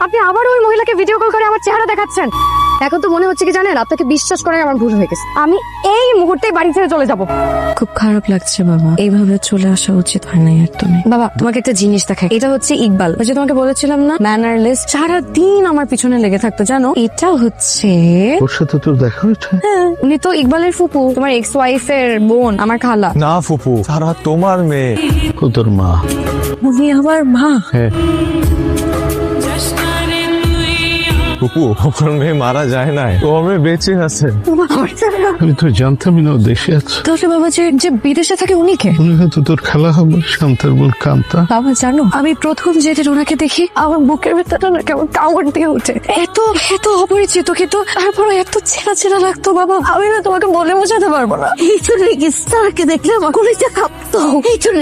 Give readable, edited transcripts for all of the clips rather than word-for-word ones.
আপনি আবার ওই মহিলাকে ভিডিও কল করে আমার চেহারা দেখাচ্ছেন। এখন তো মনে হচ্ছে কি জানেন, আপনাকে বিশ্বাস করে আমার ভুল হয়ে গেছে। আমি এই মুহূর্তে বাড়ি ছেড়ে চলে যাব। খুব খারাপ লাগছে বাবা, এইভাবে চলে আসা উচিত হয় না একদমই। বাবা তোমাকে একটা জিনিস দেখাই, এটা হচ্ছে ইকবাল, ওই যে তোমাকে বলেছিলাম না ম্যানারলেস, সারাদিন আমার পিছনে লেগে থাকতো জানো। এটা হচ্ছে ওর সাথে তোর দেখা হয়েছে? হ্যাঁ, উনি তো ইকবালের ফুপু, তোমার এক্স ওয়াইফের বোন, আমার খালা। না ফুপু, সারা তোমার মেয়ে। ও তোর মা? উনি আমার মা। হ্যাঁ। ফুপু, ওর মেয়ে মারা যায় নাই, ও মেয়ে বেঁচে আছে। আমি তো জানতামই না ও দেশে আছে। তাহলে বাবা যে যে বিদেশে থাকে উনি কে? উনি হয়তো তোর খালা হবে, শান্তার বোন কান্তা। বাবা জানো, আমি প্রথম যেদিন ওনাকে দেখি আমার বুকের ভেতরটা না কেমন কামড় দিয়ে ওঠে। এত এত অপরিচিত কিন্তু তারপরে এত চেনা চেনা লাগতো বাবা, আমি না তোমাকে বলে বোঝাতে পারবো না। এই জন্য সারাকে দেখলে আমার কলিজা কাঁপতো। এই জন্য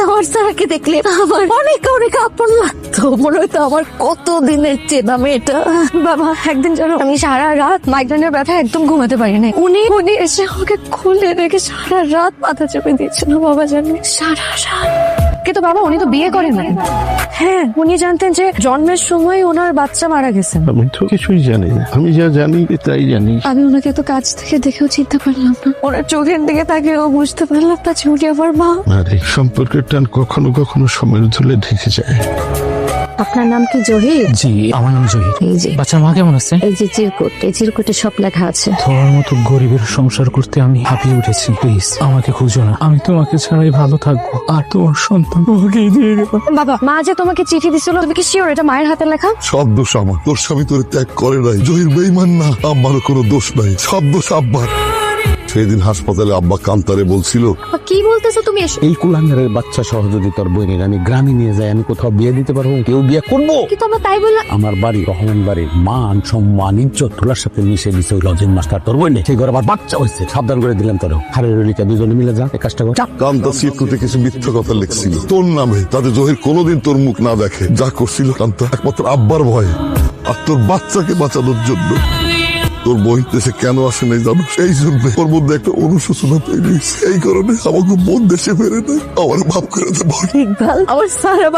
আমার সারাকে দেখলে আমার অনেক অনেক আপন লাগতো। মনে হতো আমার কত দিনের চেনা মেয়েটা। বাবা একদিন জানো, আমি সারা রাত মাইগ্রেনের ব্যথা একদম ঘুমাতে পারি না। উনি উনি এসে আমাকে খুলে রেখে সারা রাত মাথা চেপে দিচ্ছিল বাবা, জানি সারা রাত। কিন্তু বাবা উনি তো বিয়ে করেন না। হ্যাঁ, উনি জানতেন যে জন্মের সময় ওনার বাচ্চা মারা গেছেন। আমি তো কিছুই জানি না, আমি যা জানি তাই জানি। আমি ওনাকে তো কাছ থেকে দেখেও চিনতে পারলাম না, ওনার চোখের দিকে তাকেও বুঝতে পারলাম না যে উনি আমার মা। আর এই সম্পর্কের টান কখনো কখনো সময়ের ধুলে ঢেকে যায়। আপনার নাম কি জহির? জি, আমার নাম জহির। এই যে বাচ্চার মা কেমন আছে? এই যে চিরকুট, এই চিরকুটে সব লেখা আছে। তোমার মতো গরিবের সংসার করতে আমি হাঁপিয়ে উঠেছি। প্লিজ আমাকে খুঁজো না, আমি তোমাকে ছাড়াই ভালো থাকবো। আর তোমার সন্তান তোমাকে দিয়ে গেল। বাবা, মা যে তোমাকে চিঠি দিছিল, তুমি কি শিওর এটা মায়ের হাতে লেখা? সব দোষ আমার, তোর স্বামী তোর ত্যাগ করে নাই। জহির বেঈমান না, আমারও কোনো দোষ নাই, সব দোষ আব্বার। সেদিন হাসপাতালে আব্বা কান্তারে বলছিল, কি বলতেছো তুমি? এই কুলাঙ্গারের বাচ্চা সহ যদি তোর বোনের আমি গ্রামে নিয়ে যাই, আমি কোথাও বিয়ে দিতে পারবো? কেউ বিয়ে করবো? কিন্তু আমরা তাই বললাম। আমার বাড়ি রহমান বাড়ির মান সম্মান ইজ্জত তোলার সাথে মিশে দিছে ওই লজেন মাস্টার তোর বোনে। সেই ঘরে আবার বাচ্চা হয়েছে, সাবধান করে দিলাম তোর। হারের রলিকা দুজনে মিলে যা এই কাজটা কর। কান্তা চিরকুটে কিছু মিথ্যা কথা লিখছিল তোর নামে, তাতে জহির কোনোদিন তোর মুখ না দেখে। যা করছিল কান্তা একমাত্র আব্বার ভয়ে আর তোর বাচ্চাকে বাঁচানোর জন্য। তোর বই দেশে কেন আসে নাই জানো? সেই জন্য ওর মধ্যে একটা অনুশোচনা তৈরি হয়েছে। এই কারণে আমাকে বোন দেশে ফেরে নেই, আমার ভাব করে দেয়। ইকবাল আমার সারা